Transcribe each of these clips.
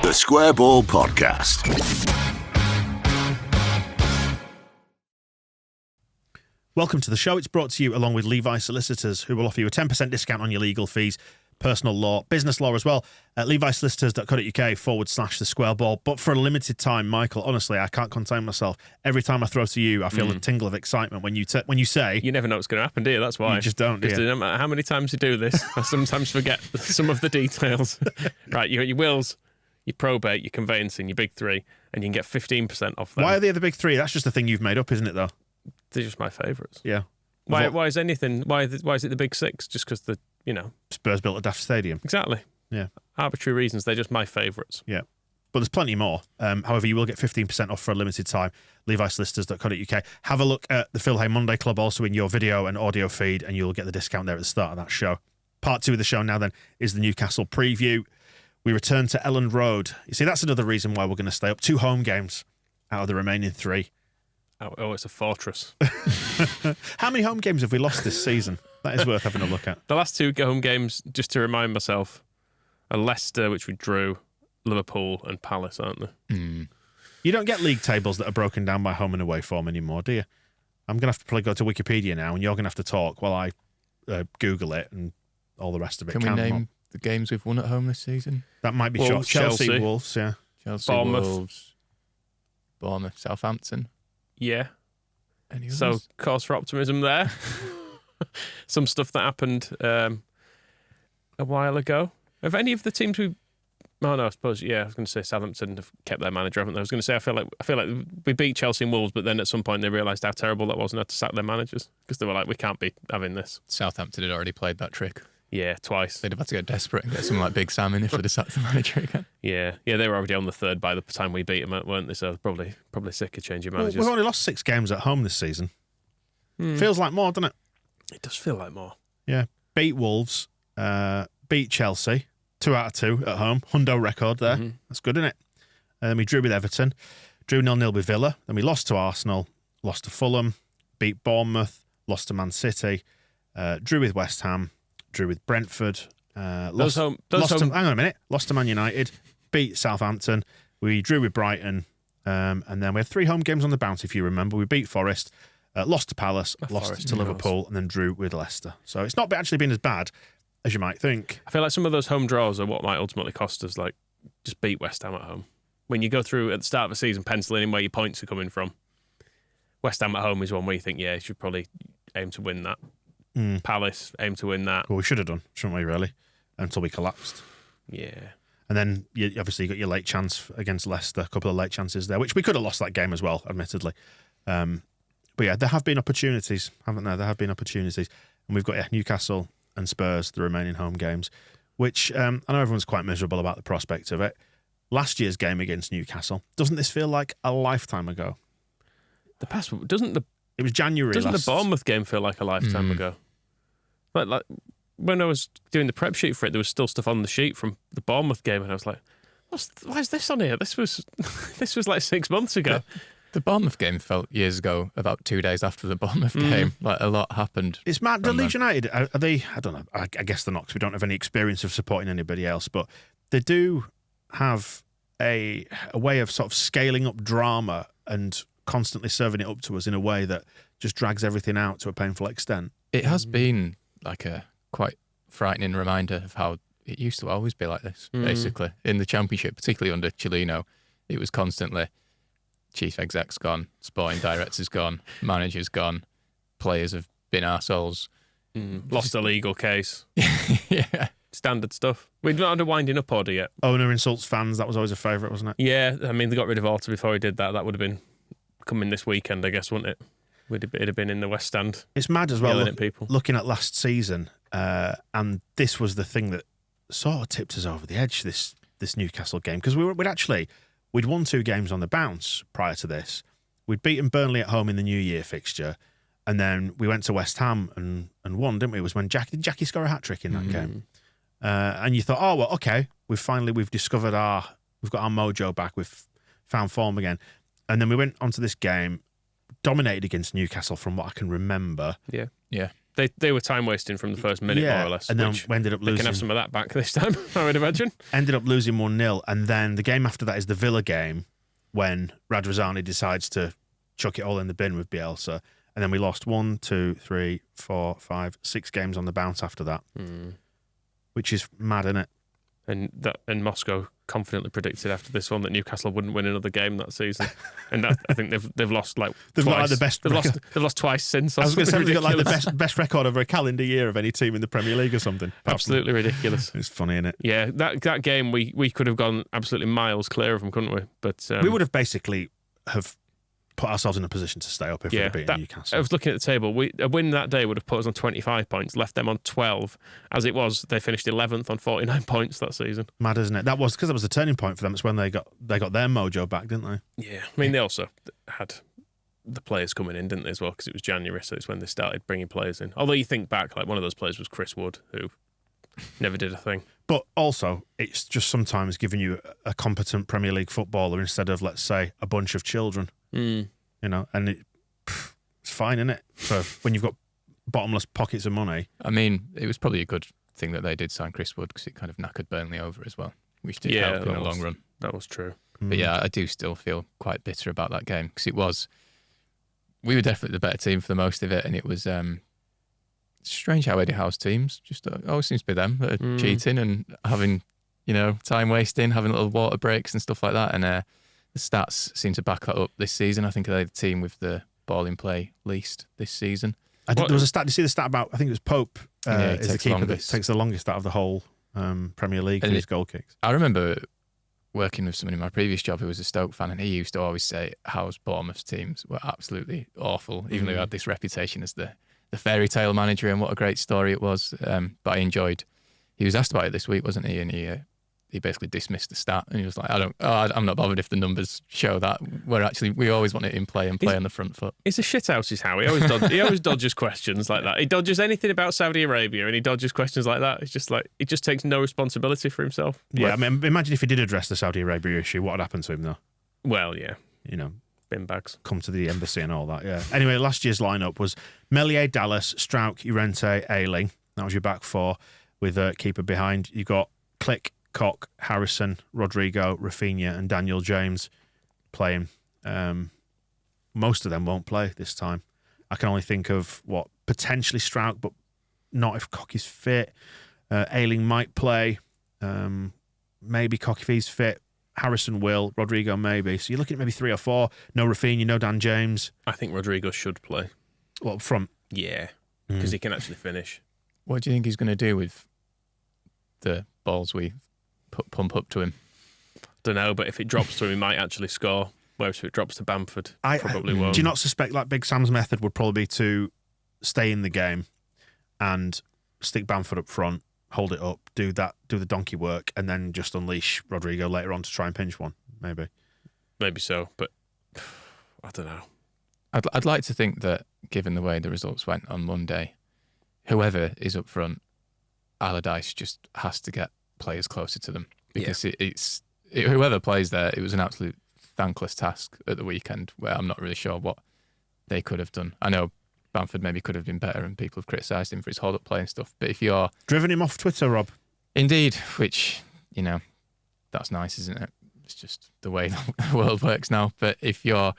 The Square Ball Podcast. Welcome to the show. It's brought to you along with Levi Solicitors, who will offer you a 10% discount on your legal fees, personal law, business law as well, at levisolicitors.co.uk/the Square Ball. But for a limited time, Michael, honestly, I can't contain myself. Every time I throw to you, I feel a tingle of excitement when you say... You never know what's going to happen, do you? That's why. You just don't, do you? No matter how many times you do this, I sometimes forget some of the details. Right, you got your wills, your probate, your conveyancing, your big three, and you can get 15% off them. Why are they the big three? That's just a thing you've made up, isn't it, though? They're just my favourites. Yeah. Why is anything... Why is it the big six? Just because the... Spurs built a daft stadium. Exactly. Yeah. Arbitrary reasons. They're just my favourites. Yeah. But there's plenty more. However, you will get 15% off for a limited time. levisolicitors.co.uk. Have a look at the Phil Hay Monday Club also in your video and audio feed, and you'll get the discount there at the start of that show. Part 2 of the show now then is the Newcastle preview. We return to Elland Road. You see, that's another reason why we're going to stay up. 2 home games out of the remaining 3. Oh, it's a fortress. How many home games have we lost this season? That is worth having a look at. The last 2 home games, just to remind myself, are Leicester, which we drew, Liverpool and Palace, aren't they? You don't get league tables that are broken down by home and away form anymore, do you? I'm going to have to probably go to Wikipedia now, and you're going to have to talk while I Google it and all the rest of it. Can we name the games we've won at home this season? That might be Wolves, short. Chelsea, Chelsea. Wolves, yeah. Chelsea, Bournemouth. Bournemouth, Southampton. Yeah. Any So, others? cause for optimism there. Some stuff that happened a while ago. Have any of the teams we... Oh, no, I suppose, yeah, I was going to say Southampton have kept their manager, haven't they? I was going to say, I feel like we beat Chelsea and Wolves, but then at some point they realised how terrible that was and had to sack their managers because they were like, we can't be having this. Southampton had already played that trick. Yeah, twice. They'd have had to get desperate and get someone like Big Sam in if they'd have sacked the manager again. Yeah, they were already on the third by the time we beat them, weren't they? So probably sick of changing managers. We've only lost 6 games at home this season. Feels like more, doesn't it? It does feel like more. Yeah. Beat Wolves, beat Chelsea, 2 out of 2 at home. Hundo record there. That's good, isn't it? And then we drew with Everton, drew 0-0 with Villa. Then we lost to Arsenal, lost to Fulham, beat Bournemouth, lost to Man City, drew with West Ham, drew with Brentford, lost to Man United, beat Southampton. We drew with Brighton, and then we had 3 home games on the bounce, if you remember. We beat Forest, lost to Palace, lost to Liverpool, and then drew with Leicester. So it's not actually been as bad as you might think. I feel like some of those home draws are what might ultimately cost us, like just beat West Ham at home. When you go through at the start of the season penciling in where your points are coming from, West Ham at home is one where you think, yeah, you should probably aim to win that. Palace, aim to win that. Well, we should have done, shouldn't we, really? Until we collapsed. Yeah. And then you obviously got your late chance against Leicester, a couple of late chances there, which we could have lost that game as well, admittedly. But yeah, there have been opportunities, haven't there? There have been opportunities. And we've got Newcastle and Spurs, the remaining home games, which I know everyone's quite miserable about the prospect of it. Last year's game against Newcastle, doesn't this feel like a lifetime ago? It was January Doesn't last... the Bournemouth game feel like a lifetime ago? Like when I was doing the prep sheet for it, there was still stuff on the sheet from the Bournemouth game, and I was like, why is this on here? This was like 6 months ago. The Bournemouth game felt years ago, about 2 days after the Bournemouth game. Like, a lot happened. It's mad. The Leeds United, are they... I don't know. I guess they're not, because we don't have any experience of supporting anybody else, but they do have a way of sort of scaling up drama and constantly serving it up to us in a way that just drags everything out to a painful extent. It has been like a quite frightening reminder of how it used to always be like this, basically. In the Championship, particularly under Chilino, it was constantly... Chief exec's gone, sporting director's gone, manager's gone, players have been arseholes. Lost a legal case. Yeah. Standard stuff. We've not had a winding up order yet. Owner insults fans, that was always a favourite, wasn't it? Yeah, I mean, they got rid of Orta before he did that. That would have been coming this weekend, I guess, wouldn't it? It'd have been in the West Stand. It's mad as well, yelling at people. Looking at last season, and this was the thing that sort of tipped us over the edge, this Newcastle game, because we'd won 2 games on the bounce prior to this. We'd beaten Burnley at home in the New Year fixture, and then we went to West Ham and won, didn't we? It was when did Jackie score a hat-trick in that game? And you thought, oh, well, okay, we've discovered we've got our mojo back, we've found form again. And then we went onto this game, dominated against Newcastle from what I can remember. Yeah. Yeah. They were time wasting from the first minute, more or less. And then which we ended up they losing. can have some of that back this time, I would imagine. Ended up losing 1-0, and then the game after that is the Villa game when Radrizzani decides to chuck it all in the bin with Bielsa, and then we lost 1, 2, 3, 4, 5, 6 games on the bounce after that, which is mad, isn't it? And Moscow confidently predicted after this one that Newcastle wouldn't win another game that season, and I think they've lost twice. Like the best. They've lost twice since. I was going to say they've got like the best record over a calendar year of any team in the Premier League or something. Absolutely ridiculous. It's funny, isn't it? Yeah, that game we could have gone absolutely miles clear of them, couldn't we? But we would have basically have put ourselves in a position to stay up if we had beaten Newcastle. I was looking at the table. A win that day would have put us on 25 points, left them on 12. As it was, they finished 11th on 49 points that season. Mad, isn't it? That was because that was a turning point for them. It's when they got their mojo back, didn't they? Yeah, I mean they also had the players coming in, didn't they, as well? Because it was January, so it's when they started bringing players in. Although you think back, like one of those players was Chris Wood, who never did a thing. But also, it's just sometimes giving you a competent Premier League footballer instead of, let's say, a bunch of children. You know, and it's fine, isn't it? So when you've got bottomless pockets of money. I mean, it was probably a good thing that they did sign Chris Wood because it kind of knackered Burnley over as well, which did help in the long run. That was true. But yeah, I do still feel quite bitter about that game because we were definitely the better team for the most of it, and it was strange how Eddie Howe's teams just always seems to be them that are cheating and having, time wasting, having little water breaks and stuff like that, and the stats seem to back that up this season. I think they're the team with the ball in play least this season. There was a stat. Did you see the stat about? I think it was Pope is the keeper that longest. takes the longest out of the whole Premier League in his goal kicks. I remember working with someone in my previous job who was a Stoke fan, and he used to always say Howe's Bournemouth teams were absolutely awful, even though he had this reputation as the fairy tale manager and what a great story it was. But I enjoyed. He was asked about it this week, wasn't he? And he basically dismissed the stat, and he was like, I'm not bothered if the numbers show that. We always want it in play and play on the front foot. He's a shithouse, is how he always dodges questions like that. He dodges anything about Saudi Arabia, and he dodges questions like that. It's just like he just takes no responsibility for himself. Yeah, I mean, imagine if he did address the Saudi Arabia issue, what would happen to him though? Well, yeah, bin bags, come to the embassy and all that. Yeah. Anyway, last year's lineup was Meslier, Dallas, Strauch, Llorente, Ayling. That was your back four with a keeper behind. You got Click, Koch, Harrison, Rodrigo, Rafinha and Daniel James playing. Most of them won't play this time. I can only think of potentially Strauch, but not if Koch is fit. Ayling might play. Maybe Koch if he's fit. Harrison will. Rodrigo maybe. So you're looking at maybe 3 or 4. No Rafinha, no Dan James. I think Rodrigo should play. Well, up front. Yeah, because he can actually finish. What do you think he's going to do with the balls we pump up to him? Don't know, but if it drops to him, he might actually score. Whereas if it drops to Bamford, probably won't. Do you not suspect like Big Sam's method would probably be to stay in the game and stick Bamford up front, hold it up, do the donkey work, and then just unleash Rodrigo later on to try and pinch one? Maybe so, but I don't know. I'd like to think that, given the way the results went on Monday, whoever is up front, Allardyce just has to get players closer to them because whoever plays there, it was an absolute thankless task at the weekend where I'm not really sure what they could have done. I know Bamford maybe could have been better and people have criticised him for his hold-up play and stuff, but if you're... Driven him off Twitter, Rob. Indeed, which, that's nice, isn't it? It's just the way the world works now. But if you're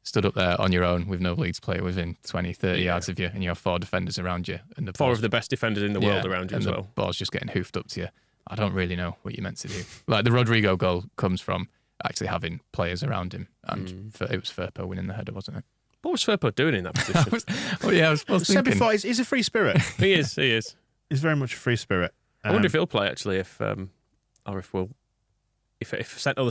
stood up there on your own with no Leeds player within 20, 30 yards of you and you have 4 defenders around you and the 4 of the best defenders in the world around you as well. And the ball's just getting hoofed up to you. I don't really know what you're meant to do. Like the Rodrigo goal comes from actually having players around him, and it was Firpo winning the header, wasn't it? What was Firpo doing in that position? I was said before, he's a free spirit. He is. He's very much a free spirit. I wonder if he'll play actually, if other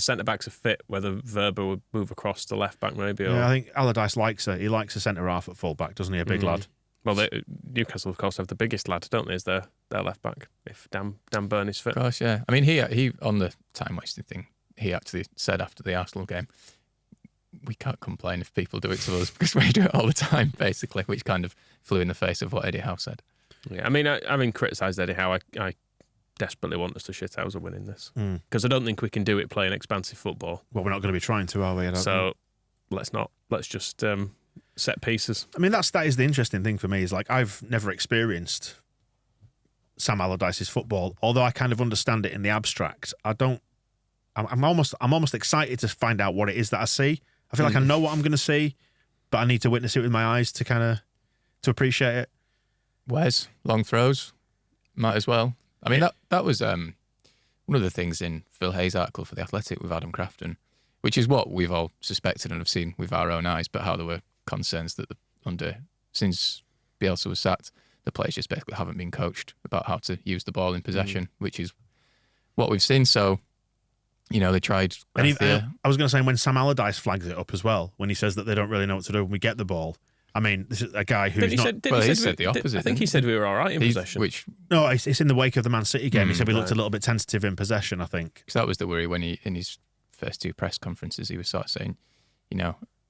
centre backs are fit, whether Verba would move across to left back maybe. Yeah, I think Allardyce likes it. He likes a centre half at full back, doesn't he? A big lad. Well, Newcastle, of course, have the biggest lad, don't they, as their left back, if Dan Burn is fit. Of course, yeah. I mean, he on the time wasting thing, he actually said after the Arsenal game, we can't complain if people do it to us because we do it all the time, basically, which kind of flew in the face of what Eddie Howe said. Yeah, I mean, criticised Eddie Howe. I desperately want us to shit House of winning this because I don't think we can do it playing expansive football. Well, we're not going to be trying to, are we? So let's not. Let's just set pieces. I mean, that is the interesting thing for me, is like, I've never experienced Sam Allardyce's football, although I kind of understand it in the abstract. I'm almost excited to find out what it is that I see. I feel like I know what I'm going to see, but I need to witness it with my eyes to appreciate it. Wes, long throws, might as well. I mean, that was one of the things in Phil Hayes' article for The Athletic with Adam Crafton, which is what we've all suspected and have seen with our own eyes, but how there were concerns that since Bielsa was sacked, the players just basically haven't been coached about how to use the ball in possession, which is what we've seen. So, they tried. I was going to say, when Sam Allardyce flags it up as well, when he says that they don't really know what to do when we get the ball. I mean, this is a guy who's he said the opposite. I think he said we were all right in possession. No, it's in the wake of the Man City game. He said we looked a little bit tentative in possession, I think. Because that was the worry when he, in his first two press conferences, he was sort of saying,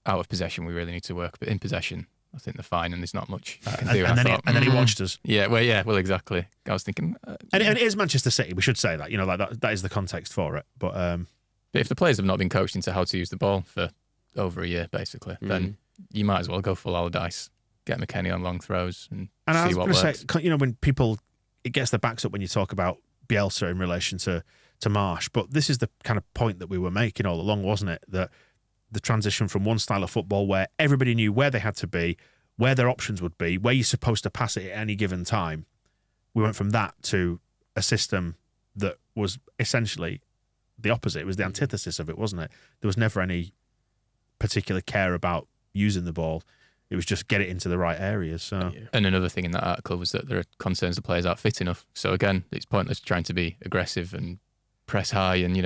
out of possession, we really need to work. But in possession, I think they're fine and there's not much I can do. And then he watched us. Yeah, well, exactly. I was thinking... and it is Manchester City, we should say that. That is the context for it. But if the players have not been coached into how to use the ball for over a year, basically, then you might as well go full Allardyce, get McKennie on long throws and see what works. When people... It gets their backs up when you talk about Bielsa in relation to Marsh, but this is the kind of point that we were making all along, wasn't it? That the transition from one style of football where everybody knew where they had to be, where their options would be, where you're supposed to pass it at any given time. We went from that to a system that was essentially the opposite. It was the antithesis of it, wasn't it? There was never any particular care about using the ball. It was just get it into the right areas. So. And another thing in that article was that there are concerns the players aren't fit enough. So again, it's pointless trying to be aggressive and press high and,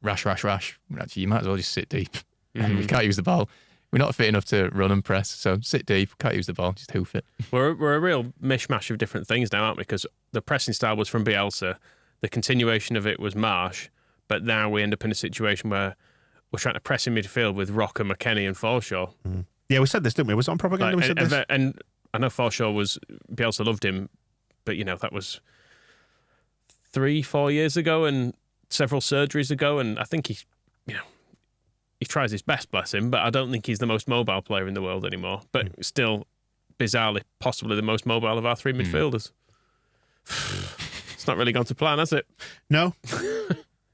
rash. Actually, you might as well just sit deep. And we can't use the ball. We're not fit enough to run and press, so sit deep, can't use the ball, just hoof it. We're a real mishmash of different things now, aren't we? Because the pressing style was from Bielsa, the continuation of it was Marsh, but now we end up in a situation where we're trying to press in midfield with Rocker, McKennie and Forshaw. Yeah, we said this, didn't we? Was it on propaganda? And I know Forshaw Bielsa loved him, but, that was 3-4 years ago and several surgeries ago, and I think he tries his best, bless him, but I don't think he's the most mobile player in the world anymore. But still, bizarrely, possibly the most mobile of our three midfielders. It's not really gone to plan, has it? No.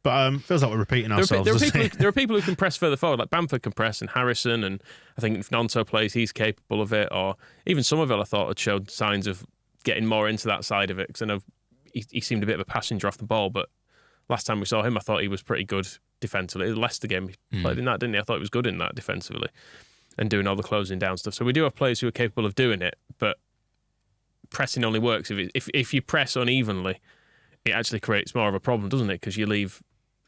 But feels like we're repeating ourselves. There are people who can press further forward, like Bamford can press, and Harrison, and I think if Nonto plays, he's capable of it. Or even Somerville, I thought, had showed signs of getting more into that side of it, because I know he seemed a bit of a passenger off the ball, but last time we saw him, I thought he was pretty good defensively. The Leicester game, he played in that, didn't he? I thought he was good in that defensively and doing all the closing down stuff. So we do have players who are capable of doing it, but pressing only works if you press unevenly. It actually creates more of a problem, doesn't it? Because you leave,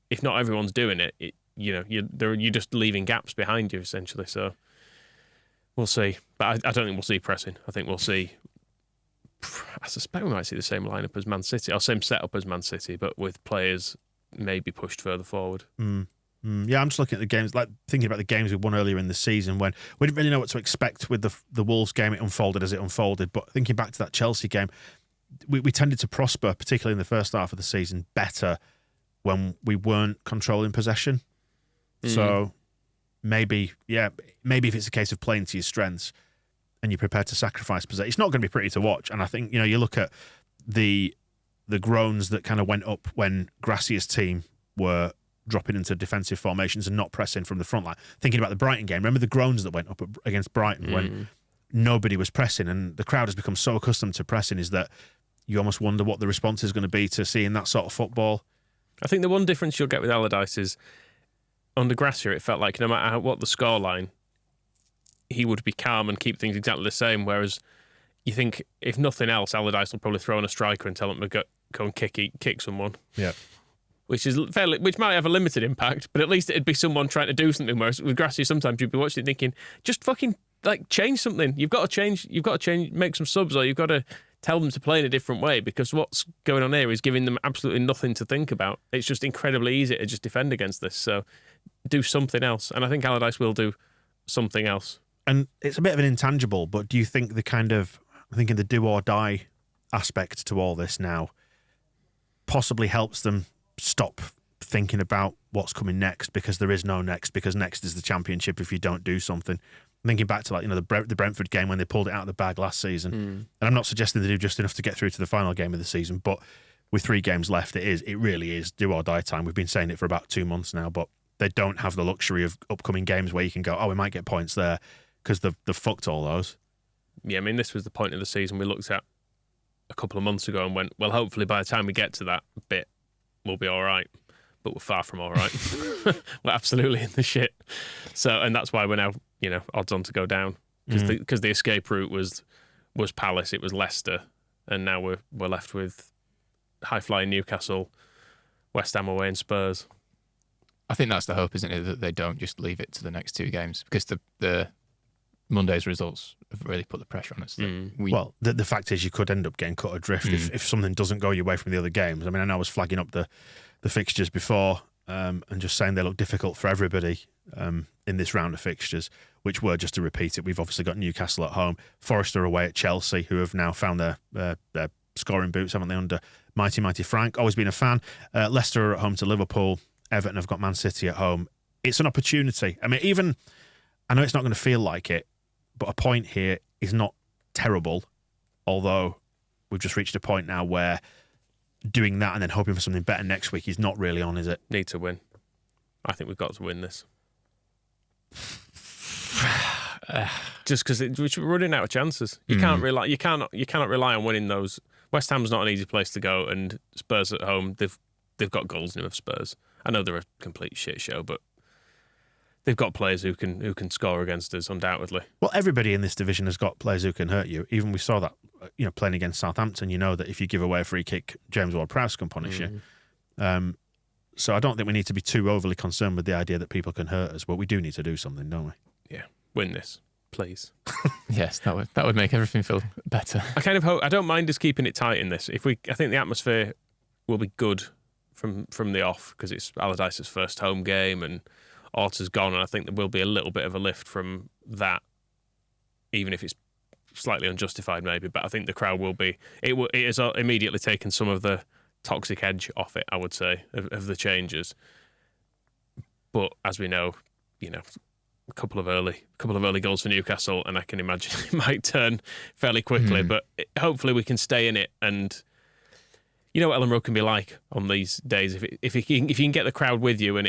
if not everyone's doing it, you're just leaving gaps behind you essentially. So we'll see, but I don't think we'll see pressing. I think we'll see. I suspect we might see the same lineup as Man City, or same setup as Man City, but with players maybe pushed further forward. Yeah, I'm just looking at the games, like thinking about the games we won earlier in the season when we didn't really know what to expect with the Wolves game. It unfolded as it unfolded. But thinking back to that Chelsea game, we tended to prosper, particularly in the first half of the season, better when we weren't controlling possession. So maybe if it's a case of playing to your strengths and you're prepared to sacrifice possession, it's not going to be pretty to watch. And I think, you look at the groans that kind of went up when Gracia's team were dropping into defensive formations and not pressing from the front line. Thinking about the Brighton game, remember the groans that went up against Brighton when nobody was pressing, and the crowd has become so accustomed to pressing is that you almost wonder what the response is going to be to seeing that sort of football. I think the one difference you'll get with Allardyce is under Gracia, it felt like no matter what the scoreline, he would be calm and keep things exactly the same, whereas you think, if nothing else, Allardyce will probably throw in a striker and tell him to go and kick someone. Yeah. Which might have a limited impact, but at least it'd be someone trying to do something. Whereas with Gracia, sometimes you'd be watching it thinking, just fucking change something. You've got to change, make some subs, or you've got to tell them to play in a different way, because what's going on here is giving them absolutely nothing to think about. It's just incredibly easy to just defend against this. So do something else. And I think Allardyce will do something else. And it's a bit of an intangible, but do you think I'm thinking the do or die aspect to all this now possibly helps them stop thinking about what's coming next, because there is no next, because next is the Championship if you don't do something. Thinking back to the Brentford game when they pulled it out of the bag last season, and I'm not suggesting they do just enough to get through to the final game of the season, but with 3 games left, it really is do or die time. We've been saying it for about 2 months now, but they don't have the luxury of upcoming games where you can go, oh, we might get points there, because they've fucked all those. Yeah, I mean, this was the point of the season we looked at a couple of months ago and went, well, hopefully by the time we get to that bit, we'll be all right. But we're far from all right. We're absolutely in the shit. So, and that's why we're now, odds on to go down, because the escape route was Palace, it was Leicester, and now we're left with high-flying Newcastle, West Ham away and Spurs. I think that's the hope, isn't it, that they don't just leave it to the next 2 games, because the Monday's results have really put the pressure on us. Well, the fact is you could end up getting cut adrift if something doesn't go your way from the other games. I mean, I know I was flagging up the fixtures before and just saying they look difficult for everybody in this round of fixtures, which were, just to repeat it, we've obviously got Newcastle at home, Forest are away at Chelsea, who have now found their scoring boots, haven't they, under mighty Frank. Always been a fan. Leicester are at home to Liverpool. Everton have got Man City at home. It's an opportunity. I mean, I know it's not going to feel like it, but a point here is not terrible, although we've just reached a point now where doing that and then hoping for something better next week is not really on, is it? Need to win. I think we've got to win this. Just because we're running out of chances. You cannot rely on winning those. West Ham's not an easy place to go, and Spurs at home, they've got goals in with Spurs. I know they're a complete shit show, but they've got players who can score against us, undoubtedly. Well, everybody in this division has got players who can hurt you. Even we saw that, playing against Southampton, that if you give away a free kick, James Ward-Prowse can punish you. So I don't think we need to be too overly concerned with the idea that people can hurt us, but we do need to do something, don't we? Yeah, win this, please. Yes, that would make everything feel better. I kind of hope. I don't mind us keeping it tight in this. I think the atmosphere will be good from the off, because it's Allardyce's first home game and Orta's gone, and I think there will be a little bit of a lift from that, even if it's slightly unjustified maybe, but I think the crowd will be. It has immediately taken some of the toxic edge off it, I would say, of the changes. But as we know, a couple of early goals for Newcastle, and I can imagine it might turn fairly quickly. But hopefully we can stay in it, and you know what Elland Road can be like on these days. If you can get the crowd with you and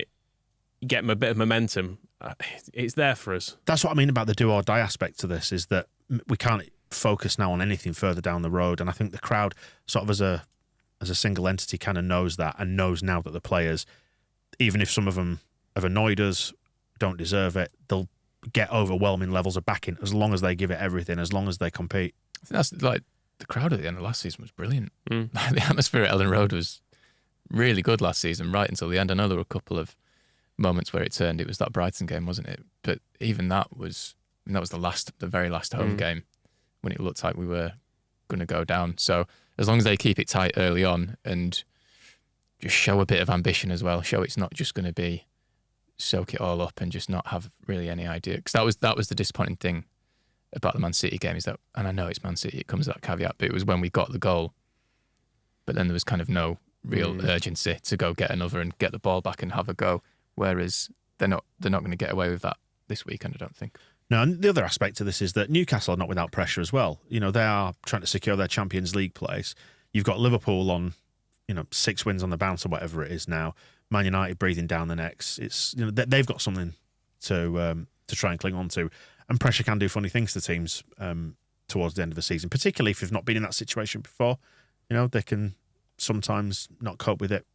you get a bit of momentum, it's there for us. That's what I mean about the do or die aspect to this, is that we can't focus now on anything further down the road, and I think the crowd, sort of as a single entity, kind of knows that, and knows now that the players, even if some of them have annoyed us, don't deserve it, they'll get overwhelming levels of backing as long as they give it everything, as long as they compete. I think that's like the crowd at the end of last season was brilliant. The atmosphere at Elland Road was really good last season, right until the end. I know there were a couple of moments where it turned. It was that Brighton game, wasn't it? But even that was the very last home game when it looked like we were going to go down. So as long as they keep it tight early on and just show a bit of ambition as well, show it's not just going to be soak it all up and just not have really any idea. Because that was the disappointing thing about the Man City game, is that, and I know it's Man City, it comes with that caveat, but it was when we got the goal, but then there was kind of no real urgency to go get another and get the ball back and have a go. Whereas they're not going to get away with that this weekend, I don't think. No, and the other aspect to this is that Newcastle are not without pressure as well. They are trying to secure their Champions League place. You've got Liverpool on, 6 wins on the bounce or whatever it is now. Man United breathing down the necks. It's they've got something to try and cling on to, and pressure can do funny things to teams towards the end of the season, particularly if you've not been in that situation before. They can sometimes not cope with it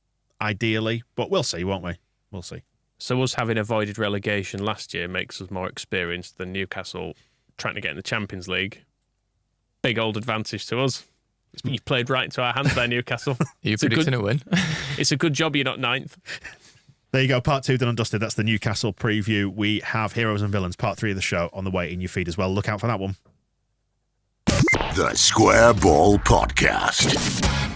ideally, but we'll see, won't we? We'll see. So us having avoided relegation last year makes us more experienced than Newcastle trying to get in the Champions League. Big old advantage to us. You played right into our hands there, Newcastle. Are you predicting a win? It's a good job you're not 9th. There you go, part 2 done and dusted. That's the Newcastle preview. We have Heroes and Villains, part 3 of the show, on the way in your feed as well. Look out for that one. The Square Ball Podcast.